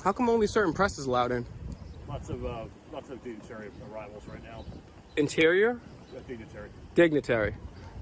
How come only certain press is allowed in? Lots of dignitary arrivals right now. Interior? Dignitary. Dignitary.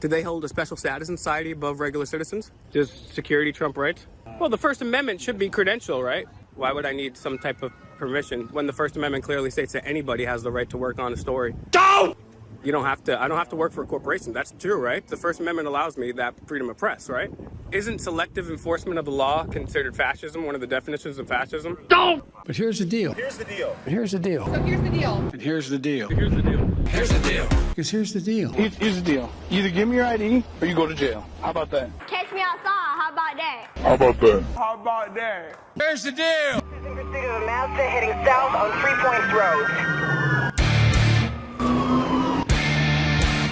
Do they hold a special status in society above regular citizens? Does security trump rights? Well, the First Amendment should be credential, right? Why would I need some type of permission when the First Amendment clearly states that anybody has the right to work on a story? Don't! You don't have to, I don't have to work for a corporation. That's true, right? The First Amendment allows me that freedom of press, right? Isn't selective enforcement of the law considered fascism, one of the definitions of fascism? Don't! But here's the deal. Here's the deal. Here's the deal. So here's the deal. And here's the deal. Here's the deal. Here's the deal. Because here's the deal. Here's the deal. Either give me your ID or you go to jail. How about that? Catch me outside. How about that? How about that? How about that? Here's the deal. Pursuit of a Mazda heading south on 3 Points Road.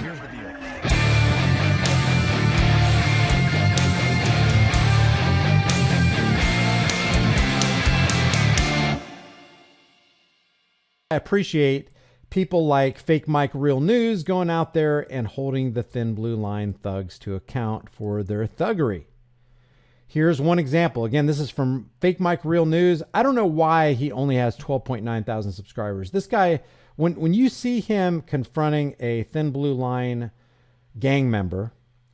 Here's the deal. I appreciate people like Fake Mike Real News going out there and holding the Thin Blue Line thugs to account for their thuggery. Here's one example. Again, this is from Fake Mike Real News. I don't know why he only has 12.9 thousand subscribers. This guy, when you see him confronting a Thin Blue Line gang member,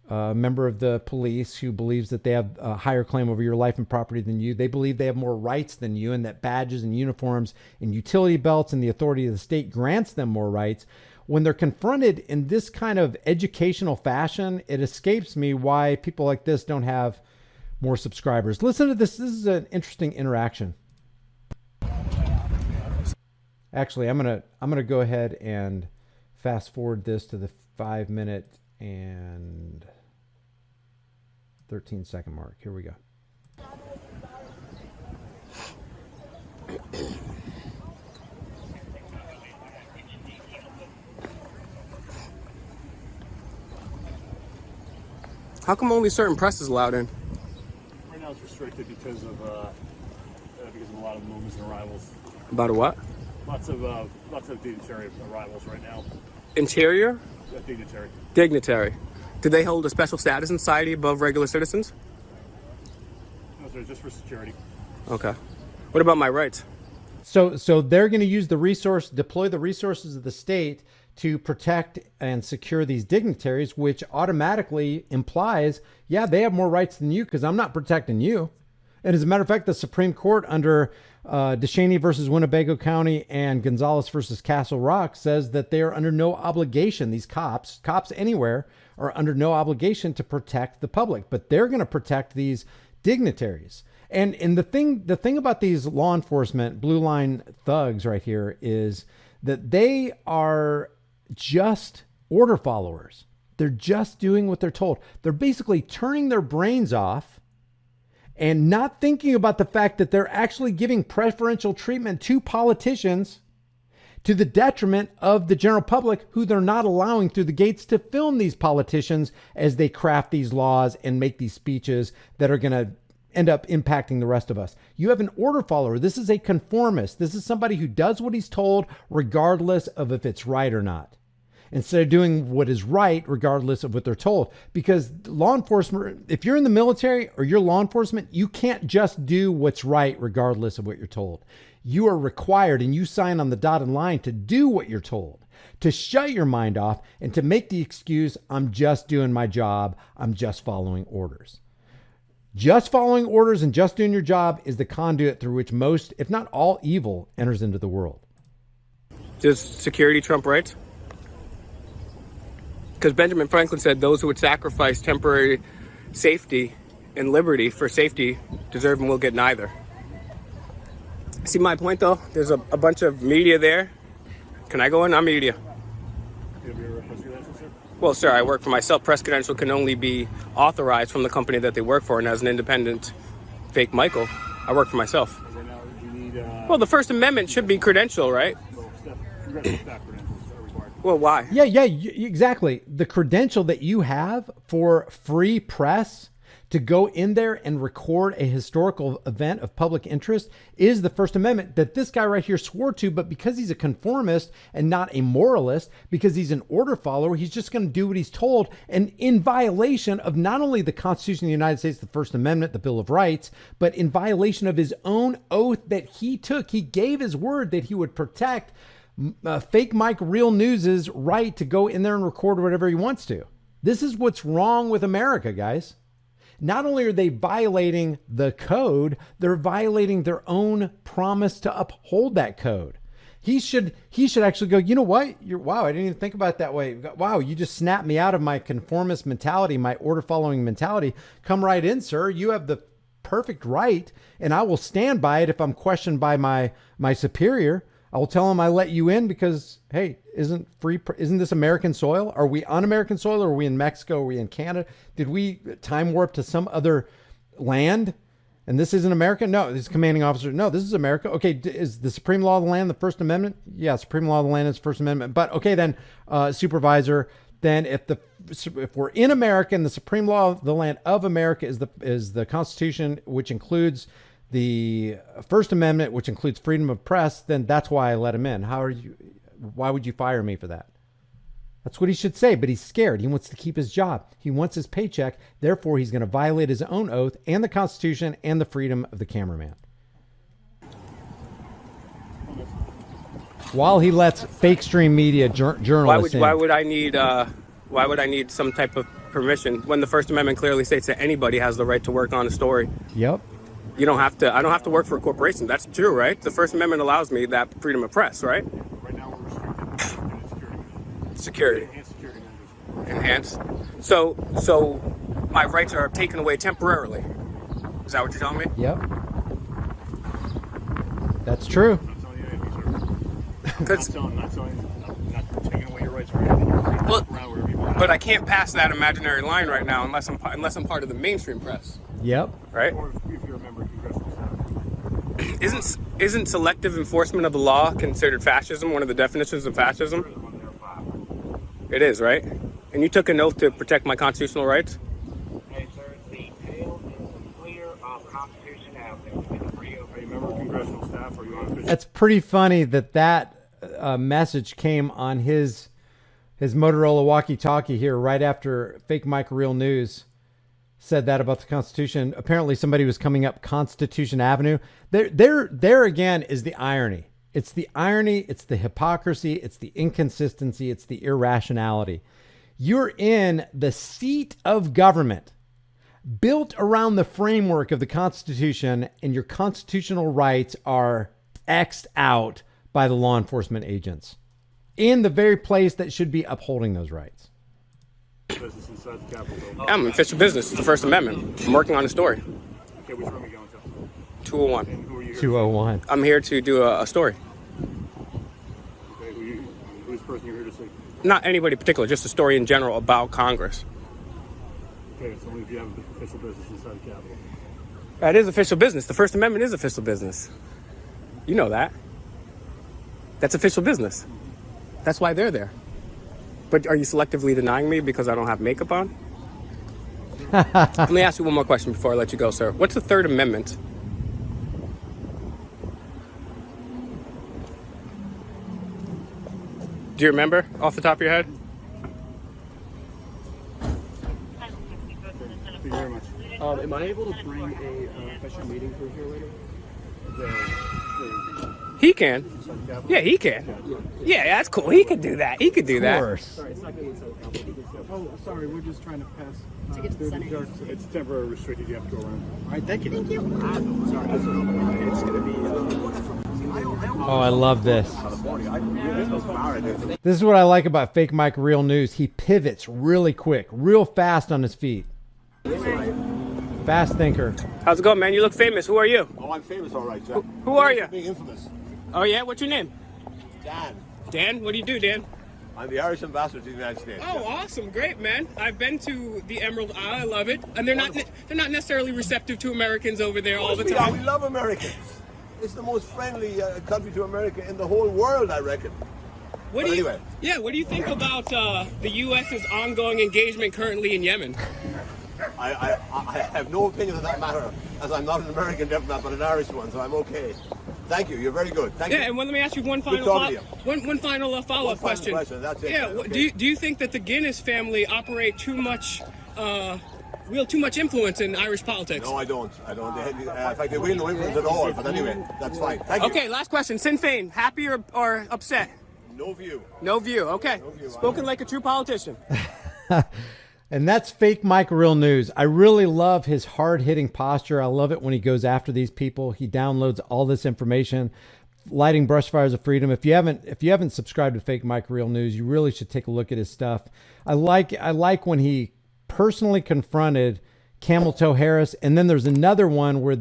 a member of the police who believes that they have a higher claim over your life and property than you, they believe they have more rights than you, and that badges and uniforms and utility belts and the authority of the state grants them more rights. When they're confronted in this kind of educational fashion, it escapes me why people like this don't have more subscribers. Listen to this. This is an interesting interaction. Actually, I'm gonna go ahead and fast forward this to the 5-minute and 13-second mark. Here we go. How come only certain press is allowed in? Right now it's restricted because of a lot of movements and arrivals. About a what? Lots of dignitary arrivals right now. Interior? Dignitary. Dignitary. Do they hold a special status in society above regular citizens? No, sir, just for security. Okay. What about my rights? So they're going to use deploy the resources of the state to protect and secure these dignitaries, which automatically implies, yeah, they have more rights than you because I'm not protecting you. And as a matter of fact, the Supreme Court under DeShaney versus Winnebago County and Gonzalez versus Castle Rock says that they are under no obligation. These cops anywhere are under no obligation to protect the public, but they're going to protect these dignitaries. And the thing about these law enforcement blue line thugs right here is that they are just order followers. They're just doing what they're told. They're basically turning their brains off and not thinking about the fact that they're actually giving preferential treatment to politicians to the detriment of the general public, who they're not allowing through the gates to film these politicians as they craft these laws and make these speeches that are going to end up impacting the rest of us. You have an order follower. This is a conformist. This is somebody who does what he's told regardless of if it's right or not, instead of doing what is right regardless of what they're told. Because law enforcement, if you're in the military or you're law enforcement, you can't just do what's right regardless of what you're told. You are required, and you sign on the dotted line, to do what you're told, to shut your mind off, and to make the excuse, I'm just doing my job, I'm just following orders. Just following orders and just doing your job is the conduit through which most, if not all, evil enters into the world. Does security trump rights? Because Benjamin Franklin said those who would sacrifice temporary safety and liberty for safety deserve and will get neither. See my point, though? There's a bunch of media there. Can I go in? I'm media. Do you have your press credentials, sir? Well, sir, I work for myself. Press credential can only be authorized from the company that they work for. And as an independent fake Michael, I work for myself. Right now, do you need... Well, the First Amendment should be credential, right? Congressional staff credentials are required. Well, why? Yeah, exactly. The credential that you have for free press to go in there and record a historical event of public interest is the First Amendment that this guy right here swore to. But because he's a conformist and not a moralist, because he's an order follower, he's just going to do what he's told, and in violation of not only the Constitution of the United States, the First Amendment, the Bill of Rights, but in violation of his own oath that he took. He gave his word that he would protect Fake Mike Real News's right to go in there and record whatever he wants to. This is what's wrong with America, guys. Not only are they violating the code, they're violating their own promise to uphold that code. He should actually go, you know what? Wow, I didn't even think about it that way. Wow, you just snapped me out of my conformist mentality, my order following mentality. Come right in, sir. You have the perfect right, and I will stand by it if I'm questioned by my superior. I will tell him I let you in because, hey, isn't this American soil? Are we on American soil, or are we in Mexico? Are we in Canada? Did we time warp to some other land? And this isn't America? No, this is commanding officer. No, this is America. Okay, is the supreme law of the land the First Amendment? Yeah, supreme law of the land is First Amendment. But okay, then supervisor, then if we're in America and the supreme law of the land of America is the Constitution, which includes the First Amendment, which includes freedom of press, then that's why I let him in. Why would you fire me for that? That's what he should say, but he's scared. He wants to keep his job. He wants his paycheck. Therefore, he's going to violate his own oath and the Constitution and the freedom of the cameraman. While he lets fake stream media journalists in. Why would I need some type of permission when the First Amendment clearly states that anybody has the right to work on a story? Yep. I don't have to work for a corporation. That's true, right? The First Amendment allows me that freedom of press, right? Right now we're restricted to Security. enhanced security measures. Enhanced. So my rights are taken away temporarily. Is that what you're telling me? Yep. That's true. I'm not telling you anything, sir. Not taking away your rights or anything. You're free to Well, walk around wherever you want. but I can't pass that imaginary line right now unless I'm part of the mainstream press, Yep. right? Or if you're a member of congressional staff. Isn't selective enforcement of the law considered fascism? One of the definitions of fascism? It is, right? And you took an oath to protect my constitutional rights? Hey, sir, the tail is clear of Constitution Avenue. Are you a member of congressional staff, or are you on official? That's pretty funny that message came on his Motorola walkie-talkie here right after Fake Mike Real News said that about the Constitution. Apparently somebody was coming up Constitution Avenue. There again is the irony. It's the irony, it's the hypocrisy, it's the inconsistency, it's the irrationality. You're in the seat of government built around the framework of the Constitution, and your constitutional rights are X'd out by the law enforcement agents in the very place that should be upholding those rights. Business inside the Capitol building. I'm in official business. It's the First Amendment. I'm working on a story. Okay, which room are you going to? 201. And who are you here? 201. I'm here to do a story. Okay, who's the person you're here to see? Not anybody particular, just a story in general about Congress. Okay, it's only if you have official business inside the Capitol. That is official business. The First Amendment is official business. You know that. That's official business. That's why they're there. But are you selectively denying me because I don't have makeup on? Let me ask you one more question before I let you go, sir. What's the Third Amendment? Do you remember off the top of your head? Thank you very much. Am I able to bring a official meeting through here later? He can. Yeah, he can. Yeah, that's cool. He could do that. He could do Of that. course. Sorry, it's not going inside the Capitol. Oh, sorry, we're just trying to pass. To get to the Senate. It's temporarily restricted. You have to go around. All right, thank you. Thank you. Sorry, it's going to be... Oh, I love this. This is what I like about Fake Mike Real News. He pivots really quick, real fast on his feet. Fast thinker. How's it going, man? You look famous. Who are you? Oh, I'm famous, all right, Jack. Who are you? Being infamous. Oh, yeah? What's your name? Dan. Dan? What do you do, Dan? I'm the Irish ambassador to the United States. Oh, awesome. Great, man. I've been to the Emerald Isle. I love it. And they're not necessarily receptive to Americans over there all the We time. love Americans. It's the most friendly country to America in the whole world, I reckon. What But do you, anyway. Yeah, what do you think about the U.S.'s ongoing engagement currently in Yemen? I have no opinion on that matter, as I'm not an American diplomat, but an Irish one, so I'm okay. Thank you. You're very good. Thank you. Yeah, and let me ask you one final follow-up question. That's it. Yeah, Okay. do you think that the Guinness family operate too much, wield too much influence in Irish politics? No, I don't. In fact, they wield no influence at all. But anyway, that's fine. Thank you. Okay, last question. Sinn Féin, happy or upset? No view. No view. Okay. No view. Spoken like a true politician. And that's Fake Mike Real News. I really love his hard-hitting posture. I love it when he goes after these people. He downloads all this information. Lighting brush fires of freedom. If you haven't subscribed to Fake Mike Real News, you really should take a look at his stuff. I like when he personally confronted Camel Toe Harris, and then there's another one where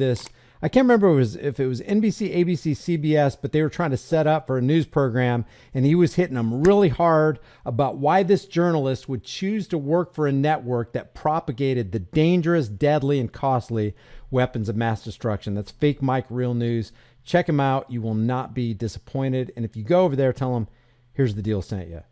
I can't remember if it was NBC, ABC, CBS, but they were trying to set up for a news program, and he was hitting them really hard about why this journalist would choose to work for a network that propagated the dangerous, deadly, and costly weapons of mass destruction. That's Fake Mike Real News. Check him out. You will not be disappointed. And if you go over there, tell him, here's the deal sent you.